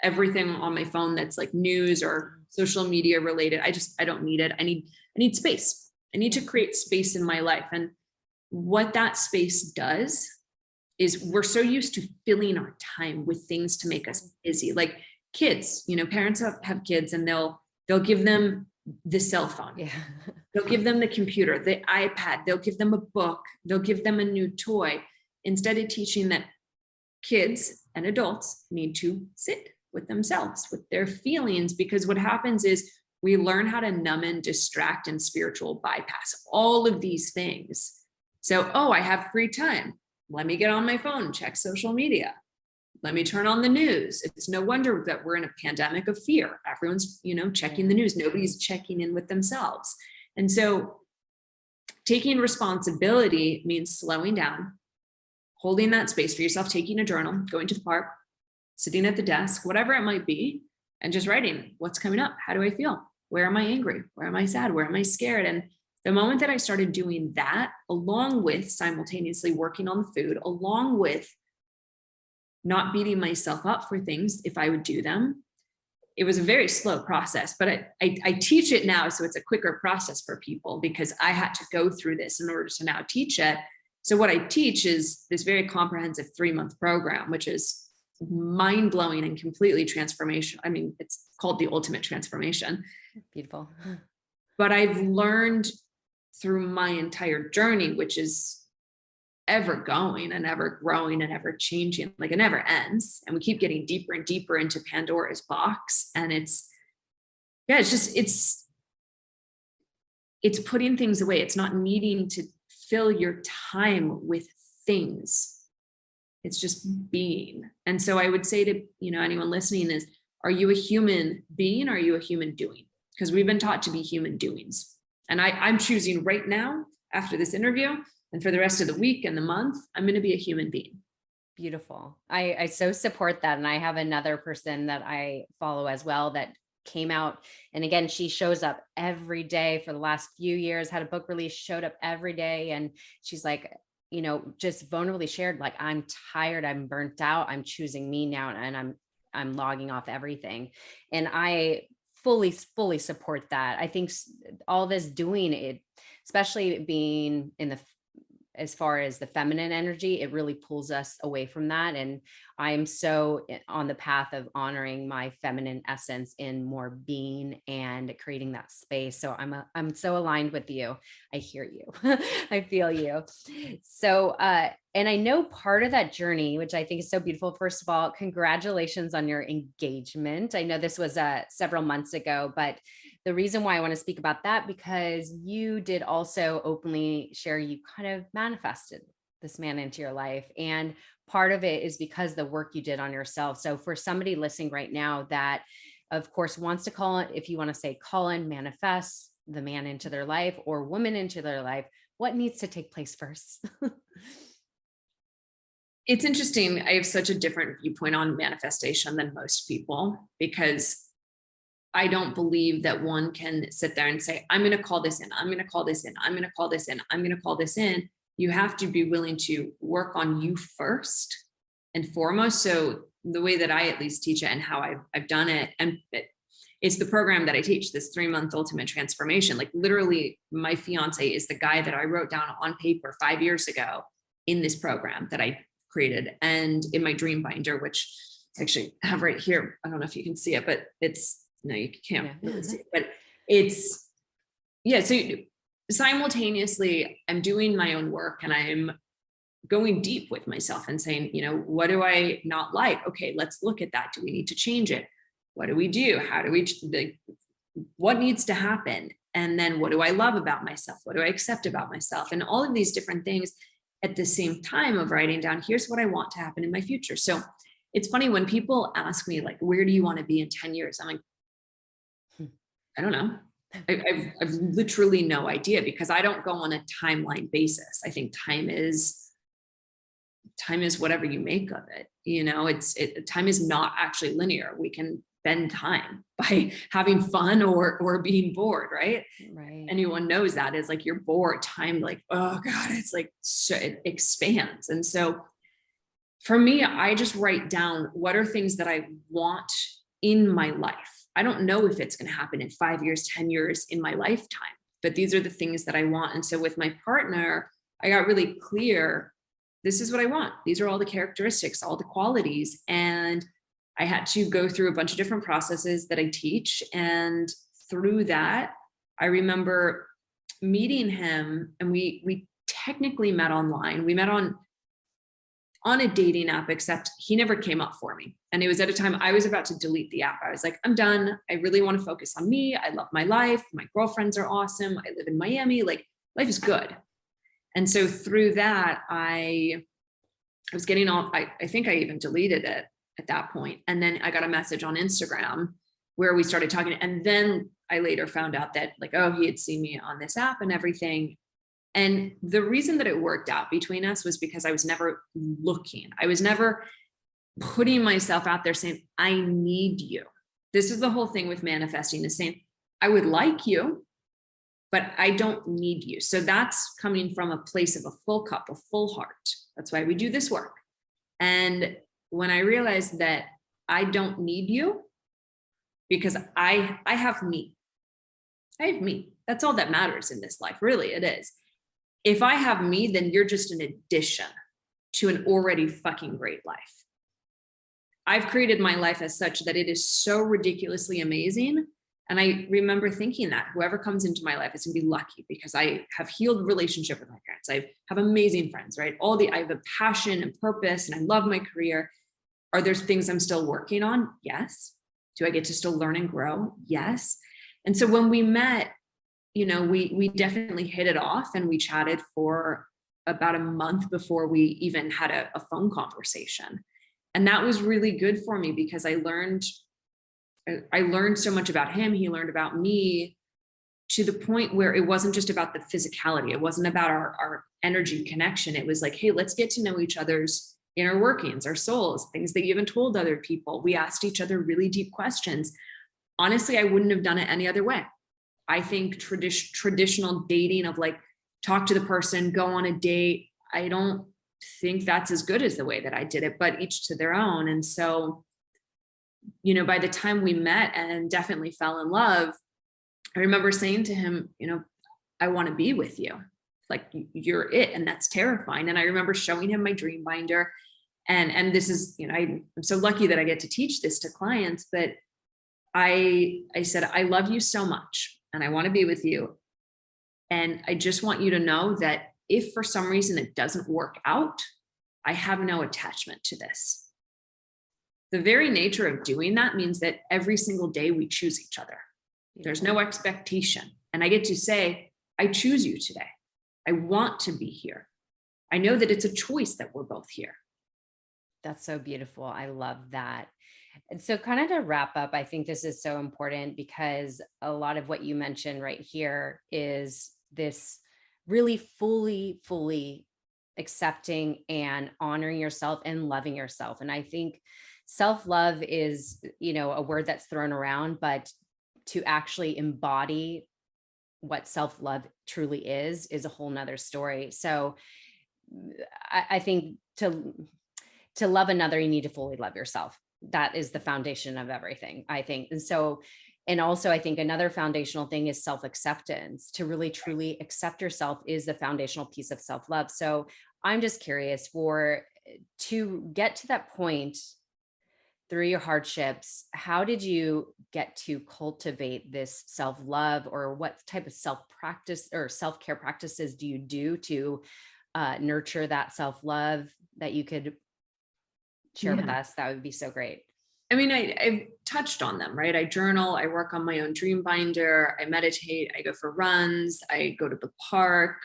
everything on my phone that's like news or social media related. I don't need it. I need space. I need to create space in my life. And what that space does is we're so used to filling our time with things to make us busy. Like kids, parents have kids and they'll give them the cell phone. Yeah. They'll give them the computer, the iPad, they'll give them a book, they'll give them a new toy, instead of teaching that kids and adults need to sit with themselves, with their feelings. Because what happens is we learn how to numb and distract and spiritual bypass all of these things. So, I have free time. Let me get on my phone, check social media. Let me turn on the news. It's no wonder that we're in a pandemic of fear. Everyone's, checking the news. Nobody's checking in with themselves. And so taking responsibility means slowing down, holding that space for yourself, taking a journal, going to the park, sitting at the desk, whatever it might be, and just writing what's coming up. How do I feel? Where am I angry? Where am I sad? Where am I scared? And the moment that I started doing that, along with simultaneously working on the food, along with not beating myself up for things if I would do them, it was a very slow process, but I teach it now. So it's a quicker process for people because I had to go through this in order to now teach it. So what I teach is this very comprehensive 3-month program, which is mind-blowing and completely transformation. I mean, it's called the ultimate transformation. Beautiful. But I've learned through my entire journey, which is ever going and ever growing and ever changing, like it never ends. And we keep getting deeper and deeper into Pandora's box. And it's putting things away. It's not needing to fill your time with things. It's just being. And so I would say to, anyone listening is, are you a human being? Or are you a human doing? Because we've been taught to be human doings. And I'm choosing right now, after this interview and for the rest of the week and the month, I'm going to be a human being. Beautiful. I so support that. And I have another person that I follow as well that came out. And again, she shows up every day for the last few years, had a book release, showed up every day. And she's like, just vulnerably shared, like, I'm tired, I'm burnt out, I'm choosing me now. And I'm logging off everything. And I fully support that. I think all this doing it, especially being as far as the feminine energy, it really pulls us away from that. And I'm so on the path of honoring my feminine essence in more being and creating that space. So I'm so aligned with you. I hear you. I feel you. So, and I know part of that journey, which I think is so beautiful. First of all, congratulations on your engagement. I know this was several months ago, but the reason why I want to speak about that, because you did also openly share you kind of manifested this man into your life. And part of it is because the work you did on yourself. So for somebody listening right now that, of course, wants to call in, if you want to say call in, manifest the man into their life or woman into their life, what needs to take place first? It's interesting. I have such a different viewpoint on manifestation than most people, because I don't believe that one can sit there and say, I'm going to call this in. I'm going to call this in. I'm going to call this in. I'm going to call this in. You have to be willing to work on you first and foremost. So the way that I at least teach it and how I've done it, and it's the program that I teach, this 3-month ultimate transformation. Like literally my fiance is the guy that I wrote down on paper 5 years ago in this program that I created and in my dream binder, which I actually have right here. I don't know if you can see it, but no, you can't really see it, but it's, so simultaneously I'm doing my own work and I'm going deep with myself and saying, what do I not like? Okay, let's look at that. Do we need to change it? What do we do? How do we, what needs to happen? And then what do I love about myself? What do I accept about myself? And all of these different things at the same time of writing down, here's what I want to happen in my future. So it's funny when people ask me, like, where do you want to be in 10 years? I'm like, I don't know. I've literally no idea, because I don't go on a timeline basis. I think time is whatever you make of it. Time is not actually linear. We can spend time by having fun or being bored, right? Right. Anyone knows that is like you're bored, time like, oh God, it's like, so it expands. And so for me, I just write down what are things that I want in my life. I don't know if it's going to happen in 5 years, 10 years in my lifetime, but these are the things that I want. And so with my partner, I got really clear. This is what I want. These are all the characteristics, all the qualities. And I had to go through a bunch of different processes that I teach. And through that, I remember meeting him, and we technically met online. We met on a dating app, except he never came up for me. And it was at a time I was about to delete the app. I was like, I'm done. I really want to focus on me. I love my life. My girlfriends are awesome. I live in Miami. Like, life is good. And so through that, I was getting all, I think I even deleted it at that point. And then I got a message on Instagram where we started talking. And then I later found out that like, oh, he had seen me on this app and everything. And the reason that it worked out between us was because I was never looking. I was never putting myself out there saying, I need you. This is the whole thing with manifesting, is saying, I would like you, but I don't need you. So that's coming from a place of a full cup, a full heart. That's why we do this work. And when I realized that I don't need you, because I have me. I have me. That's all that matters in this life. Really, it is. If I have me, then you're just an addition to an already fucking great life. I've created my life as such that it is so ridiculously amazing. And I remember thinking that whoever comes into my life is going to be lucky, because I have healed relationship with my parents. I have amazing friends, right? I have a passion and purpose, and I love my career. Are there things I'm still working on? Yes. Do I get to still learn and grow? Yes. And so when we met, we definitely hit it off, and we chatted for about a month before we even had a phone conversation. And that was really good for me, because I learned so much about him. He learned about me, to the point where it wasn't just about the physicality. It wasn't about our energy connection. It was like, hey, let's get to know each other's inner workings, our souls, things that you haven't told other people. We asked each other really deep questions. Honestly, I wouldn't have done it any other way. I think traditional dating of like, talk to the person, go on a date, I don't think that's as good as the way that I did it, but each to their own. And so, by the time we met and definitely fell in love, I remember saying to him, I want to be with you. Like, you're it. And that's terrifying. And I remember showing him my dream binder. And this is, I'm so lucky that I get to teach this to clients, but I said, I love you so much, and I want to be with you. And I just want you to know that if for some reason it doesn't work out, I have no attachment to this. The very nature of doing that means that every single day we choose each other. There's no expectation. And I get to say, I choose you today. I want to be here. I know that it's a choice that we're both here. That's so beautiful. I love that. And so kind of to wrap up, I think this is so important, because a lot of what you mentioned right here is this really fully accepting and honoring yourself and loving yourself. And I think self-love is, a word that's thrown around, but to actually embody what self-love truly is a whole nother story. So I think to love another, you need to fully love yourself. That is the foundation of everything, I think. And also I think another foundational thing is self-acceptance. To really truly accept yourself is the foundational piece of self-love. So I'm just curious, to get to that point through your hardships, how did you get to cultivate this self-love, or what type of self-practice or self-care practices do you do to nurture that self-love that you could share with us? That would be so great. I mean, I've touched on them, right? I journal, I work on my own dream binder, I meditate, I go for runs, I go to the park,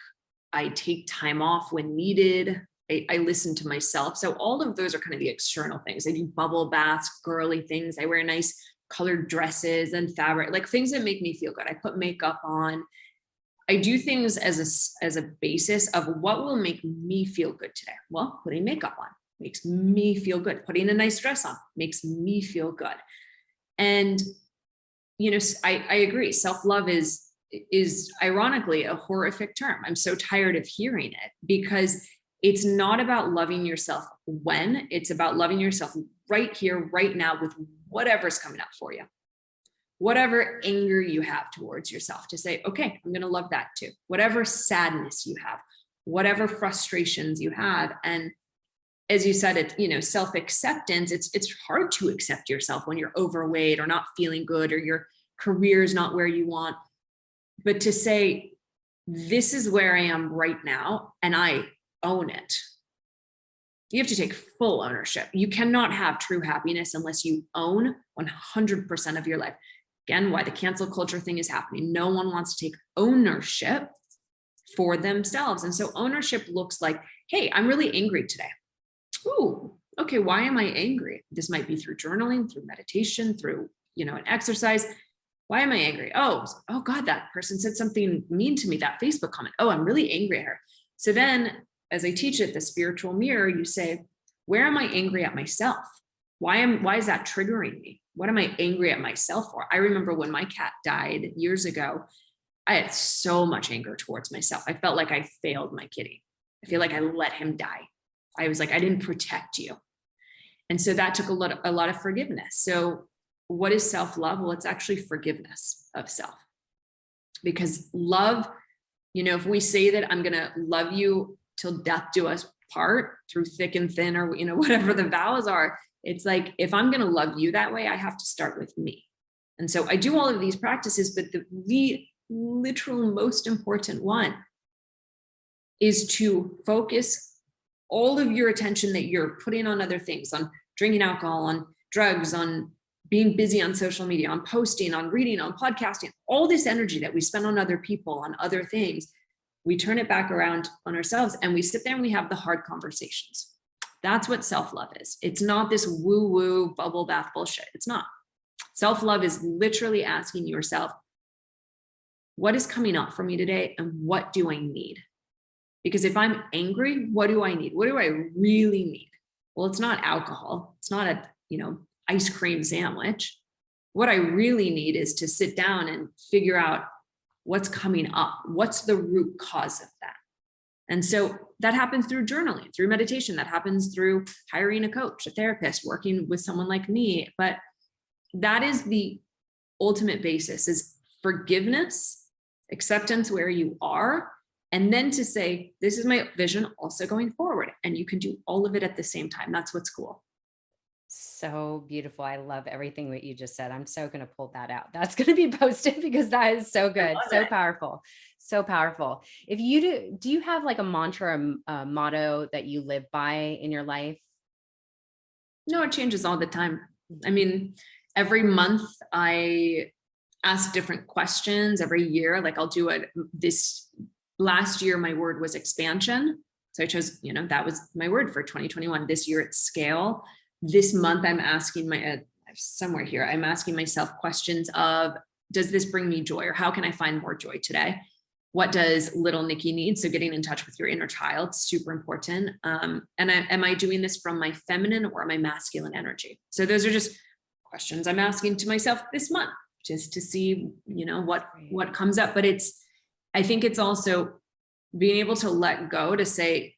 I take time off when needed, I listen to myself. So all of those are kind of the external things. I do bubble baths, girly things. I wear nice colored dresses and fabric, like things that make me feel good. I put makeup on. I do things as a basis of what will make me feel good today. Well, putting makeup on makes me feel good. Putting a nice dress on makes me feel good. And, I agree. Self-love is ironically a horrific term. I'm so tired of hearing it because it's not about loving yourself when, it's about loving yourself right here, right now, with whatever's coming up for you. Whatever anger you have towards yourself, to say, okay, I'm going to love that too. Whatever sadness you have, whatever frustrations you have. And as you said, it, self-acceptance, it's hard to accept yourself when you're overweight or not feeling good or your career is not where you want. But to say, this is where I am right now, and I own it. You have to take full ownership. You cannot have true happiness unless you own 100% of your life. Again, why the cancel culture thing is happening. No one wants to take ownership for themselves. And so ownership looks like, hey, I'm really angry today. Ooh, okay, why am I angry? This might be through journaling, through meditation, through, an exercise. Why am I angry? Oh God, that person said something mean to me, that Facebook comment. Oh, I'm really angry at her. So then as I teach it, the spiritual mirror, you say, where am I angry at myself? Why is that triggering me? What am I angry at myself for? I remember when my cat died years ago, I had so much anger towards myself. I felt like I failed my kitty. I feel like I let him die. I was like, I didn't protect you. And so that took a lot of forgiveness. So what is self-love? Well, it's actually forgiveness of self. Because love, if we say that I'm going to love you till death do us part, through thick and thin, or, whatever the vows are, it's like, if I'm going to love you that way, I have to start with me. And so I do all of these practices, but the literal most important one is to focus all of your attention that you're putting on other things, on drinking alcohol, on drugs, on being busy on social media, on posting, on reading, on podcasting, all this energy that we spend on other people, on other things, we turn it back around on ourselves and we sit there and we have the hard conversations. That's what self-love is. It's not this woo-woo bubble bath bullshit. It's not. Self-love is literally asking yourself, what is coming up for me today and what do I need? Because if I'm angry, what do I need? What do I really need? Well, it's not alcohol. It's not a, ice cream sandwich. What I really need is to sit down and figure out what's coming up. What's the root cause of that? And so that happens through journaling, through meditation. That happens through hiring a coach, a therapist, working with someone like me. But that is the ultimate basis, is forgiveness, acceptance where you are, and then to say, this is my vision also going forward. And you can do all of it at the same time. That's what's cool. So beautiful. I love everything that you just said. I'm so going to pull that out. That's going to be posted because that is so good. So powerful. So powerful. If you do you have like a mantra, a motto that you live by in your life? No, it changes all the time. I mean, every month I ask different questions. Every year, like I'll do it. This last year, my word was expansion. So I chose, that was my word for 2021. This year it's scale. This month, I'm asking somewhere here, I'm asking myself questions of, does this bring me joy, or how can I find more joy today? What does little Nikki need? So getting in touch with your inner child, super important. And am I doing this from my feminine or my masculine energy? So those are just questions I'm asking to myself this month, just to see, what comes up. But I think it's also being able to let go, to say,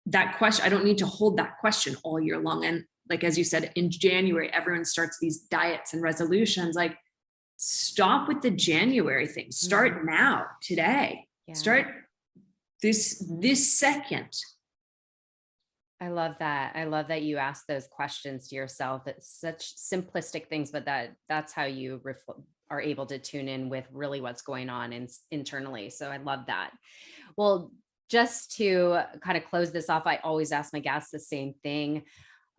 that question, I don't need to hold that question all year long. And like, as you said, in January, everyone starts these diets and resolutions. Like, stop with the January thing. Start now, today. Yeah. Start this second. I love that. I love that you ask those questions to yourself. It's such simplistic things, but that's how you are able to tune in with really what's going on internally. So I love that. Well, just to kind of close this off, I always ask my guests the same thing.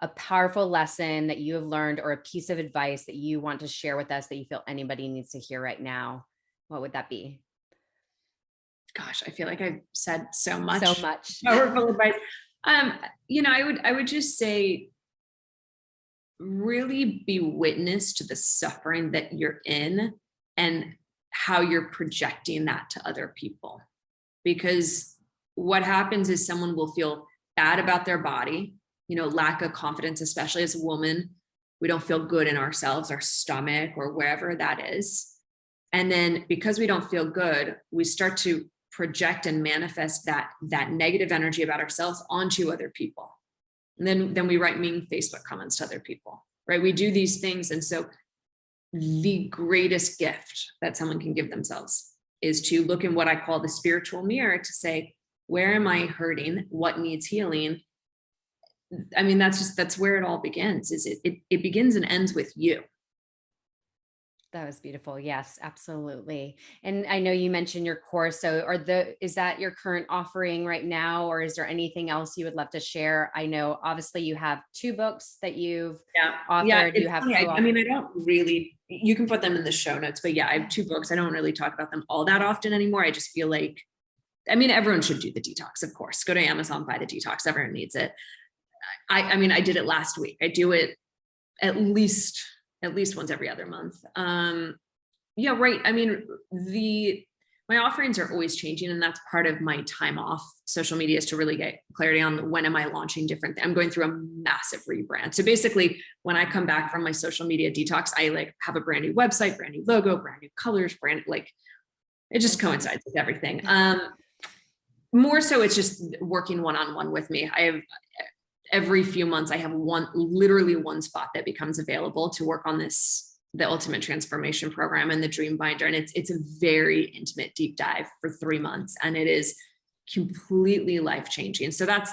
A powerful lesson that you have learned, or a piece of advice that you want to share with us that you feel anybody needs to hear right now. What would that be? Gosh, I feel like I've said so much. So much powerful advice. I would just say, really be witness to the suffering that you're in and how you're projecting that to other people. Because what happens is someone will feel bad about their body, lack of confidence, especially as a woman. We don't feel good in ourselves, our stomach, or wherever that is. And then because we don't feel good, we start to project and manifest that negative energy about ourselves onto other people. And then we write mean Facebook comments to other people, right? We do these things. And so the greatest gift that someone can give themselves is to look in what I call the spiritual mirror to say, where am I hurting? What needs healing? I mean, that's where it all begins. It begins and ends with you. That was beautiful. Yes, absolutely. And I know you mentioned your course. So is that your current offering right now, or is there anything else you would love to share? I know obviously you have 2 books that you've authored. You have I mean, I don't really, you can put them in the show notes, but yeah, I have 2 books. I don't really talk about them all that often anymore. I just feel like, I mean, everyone should do the detox, of course. Go to Amazon, buy the detox. Everyone needs it. I mean, I did it last week. I do it at least once every other month. Yeah, right. I mean, my offerings are always changing, and that's part of my time off social media, is to really get clarity on when am I launching different things. I'm going through a massive rebrand. So basically, when I come back from my social media detox, I like have a brand new website, brand new logo, brand new colors, it just coincides with everything. More so, it's just working one-on-one with me. I have every few months, I have literally one spot that becomes available to work on the Ultimate Transformation Program and the Dream Binder. And it's a very intimate deep dive for 3 months, and it is completely life-changing. So that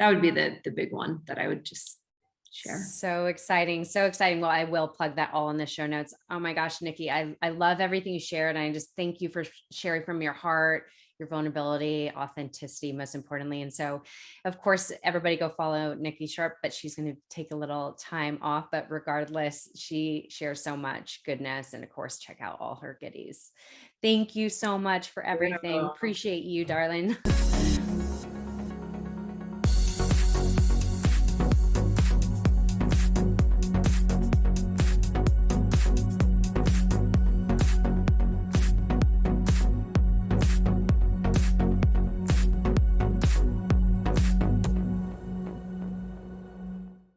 would be the big one that I would just share. So exciting. So exciting. Well, I will plug that all in the show notes. Oh my gosh, Nikki, I love everything you shared. And I just thank you for sharing from your heart, your vulnerability, authenticity, most importantly. And so, of course, everybody go follow Nikki Sharp, but she's going to take a little time off. But regardless, she shares so much goodness. And of course, check out all her goodies. Thank you so much for everything. Appreciate you, darling.